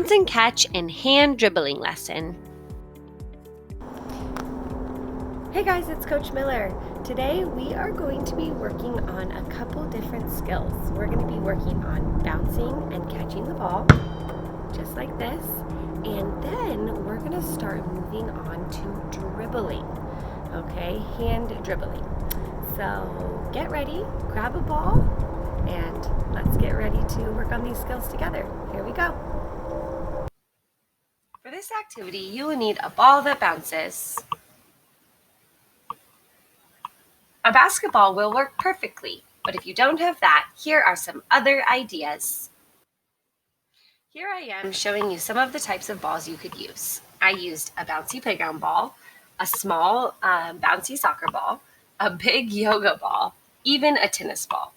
bounce and catch and hand dribbling lesson. Hey guys, it's Coach Miller. Today we are going to be working on a couple different skills. We're going to be working on bouncing and catching the ball, just like this. And then we're going to start moving on to dribbling, okay? Hand dribbling. So get ready, grab a ball, and let's get ready to work on these skills together. Here we go. For this activity, you will need a ball that bounces. A basketball will work perfectly, but if you don't have that, here are some other ideas. Here I am showing you some of the types of balls you could use. I used a bouncy playground ball, a small bouncy soccer ball, a big yoga ball, even a tennis ball.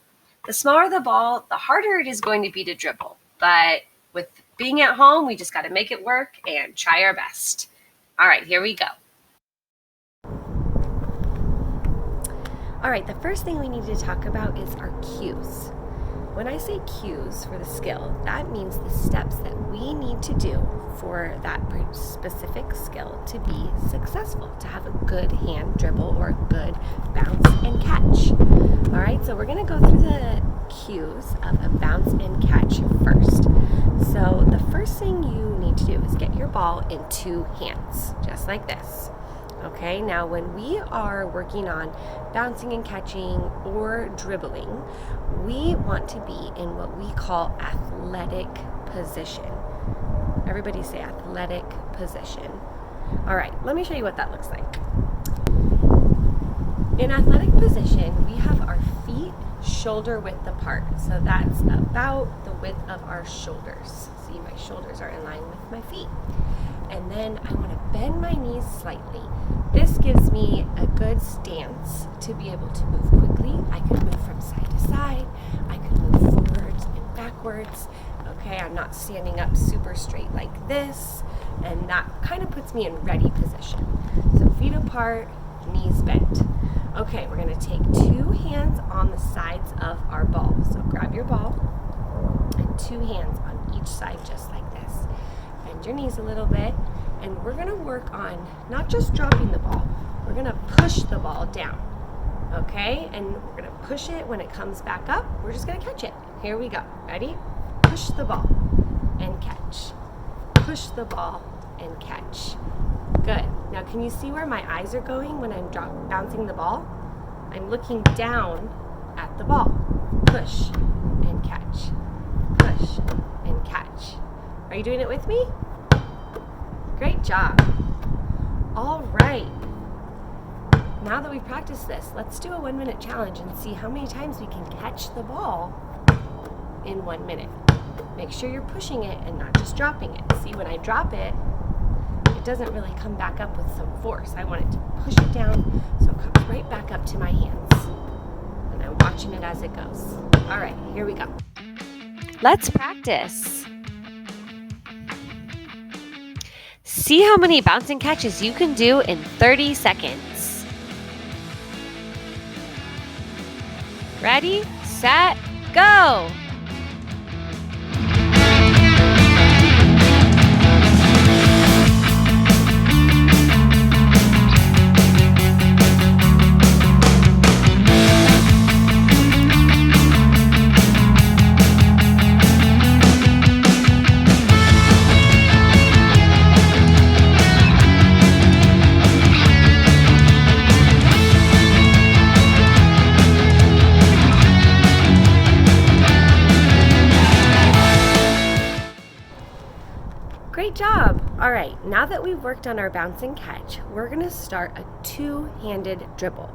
The smaller the ball, the harder it is going to be to dribble, but with being at home, we just got to make it work and try our best. All right, here we go. All right, the first thing we need to talk about is our cues. When I say cues for the skill, that means the steps that we need to do for that specific skill to be successful, to have a good hand dribble or a good bounce and catch. All right, so we're gonna go through the cues of a bounce and catch first. So the first thing you need to do is get your ball in two hands, just like this. Okay, now when we are working on bouncing and catching or dribbling, we want to be in what we call athletic position. Everybody say athletic position. All right, let me show you what that looks like. In athletic position, we have our feet shoulder width apart. So that's about the width of our shoulders. See, my shoulders are in line with my feet. And then I want to bend my knees slightly. This gives me a good stance to be able to move quickly. I could move from side to side. I could move forwards and backwards. Okay, I'm not standing up super straight like this. And that kind of puts me in ready position. So feet apart, knees bent. Okay, we're going to take two hands on the sides of our ball. So grab your ball and two hands on each side just like this. Bend your knees a little bit, and we're going to work on not just dropping the ball, we're going to push the ball down, okay? And we're going to push it. When it comes back up, we're just going to catch it. Here we go. Ready? Push the ball and catch. Push the ball and catch. Good. Now can you see where my eyes are going when I'm bouncing the ball? I'm looking down at the ball. Push and catch. Push and catch. Are you doing it with me? Great job. All right. Now that we've practiced this, let's do a 1 minute challenge and see how many times we can catch the ball in 1 minute. Make sure you're pushing it and not just dropping it. See, when I drop it, it doesn't really come back up with some force. I want it to push it down so it comes right back up to my hands. And I'm watching it as it goes. All right, here we go. Let's practice. See how many bouncing catches you can do in 30 seconds. Ready, set, go! Great job. All right, now that we've worked on our bounce and catch, we're gonna start a two-handed dribble.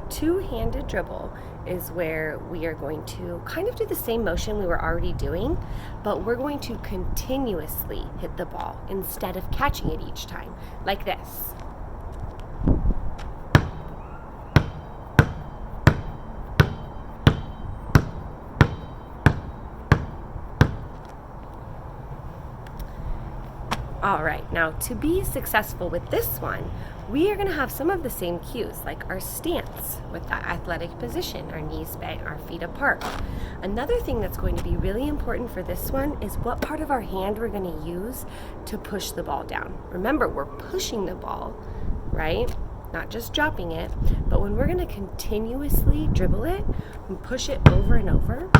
Two-handed dribble is where we are going to kind of do the same motion we were already doing, but we're going to continuously hit the ball instead of catching it each time, like this. All right, now to be successful with this one, we are going to have some of the same cues, like our stance with that athletic position, our knees bent, our feet apart. Another thing that's going to be really important for this one is what part of our hand we're going to use to push the ball down. Remember, we're pushing the ball, right? Not just dropping it, but when we're going to continuously dribble it and push it over and over,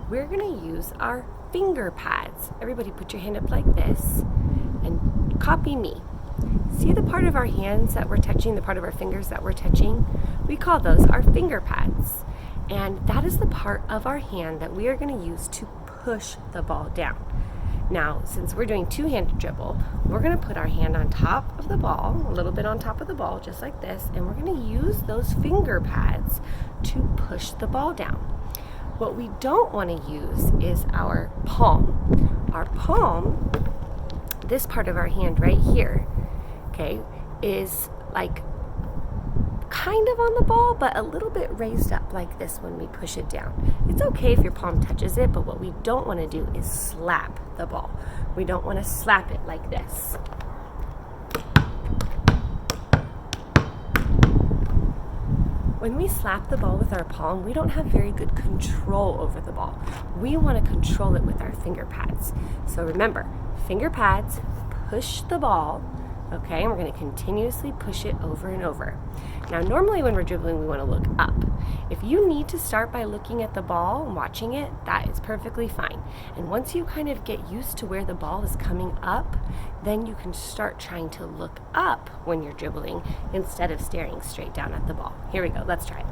we're going to use our finger pads. Everybody put your hand up like this and copy me. See the part of our hands that we're touching, the part of our fingers that we're touching? We call those our finger pads. And that is the part of our hand that we are going to use to push the ball down. Now, since we're doing two-handed dribble, we're going to put our hand on top of the ball, a little bit on top of the ball, just like this, and we're going to use those finger pads to push the ball down. What we don't want to use is our palm. Our palm, this part of our hand right here, okay, is like kind of on the ball, but a little bit raised up like this when we push it down. It's okay if your palm touches it, but what we don't want to do is slap the ball. We don't want to slap it like this. When we slap the ball with our palm, we don't have very good control over the ball. We want to control it with our finger pads. So remember, finger pads push the ball, okay, and we're going to continuously push it over and over. Now, normally when we're dribbling, we want to look up. If you need to start by looking at the ball and watching it, that is perfectly fine. And once you kind of get used to where the ball is coming up, then you can start trying to look up when you're dribbling instead of staring straight down at the ball. Here we go. Let's try it.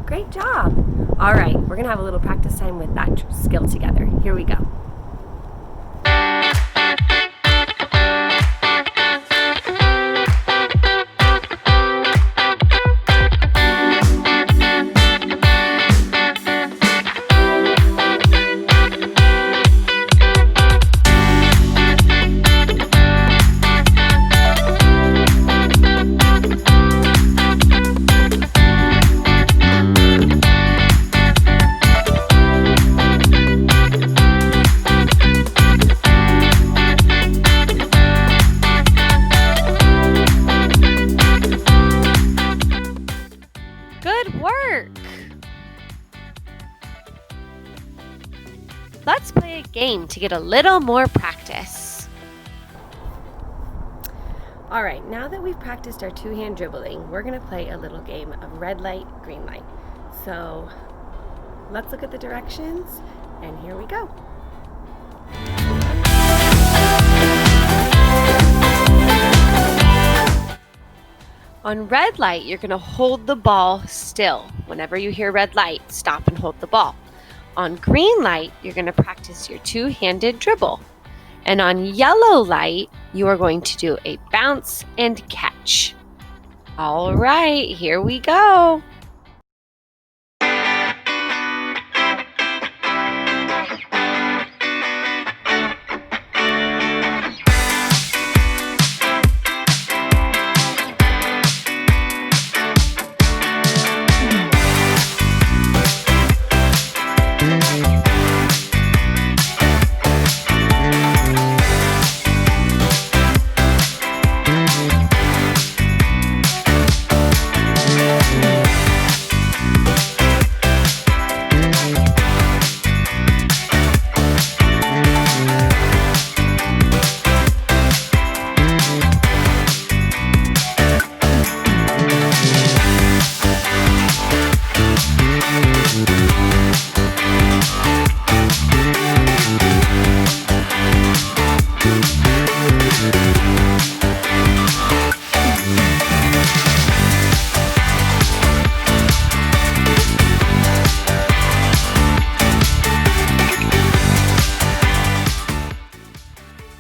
Great job. All right, we're going to have a little practice time with that skill together. Here we go. Good work! Let's play a game to get a little more practice. All right, now that we've practiced our two-hand dribbling, we're going to play a little game of red light, green light. So let's look at the directions, and here we go. On red light, you're going to hold the ball still. Whenever you hear red light, stop and hold the ball. On green light, you're going to practice your two-handed dribble. And on yellow light, you are going to do a bounce and catch. All right, here we go.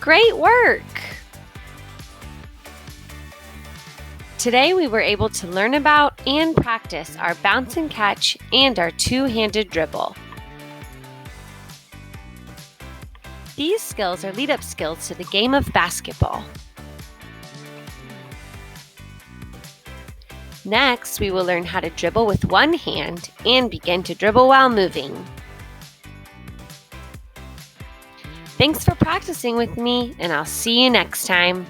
Great work! Today we were able to learn about and practice our bounce and catch and our two-handed dribble. These skills are lead-up skills to the game of basketball. Next, we will learn how to dribble with one hand and begin to dribble while moving. Thanks for practicing with me, and I'll see you next time.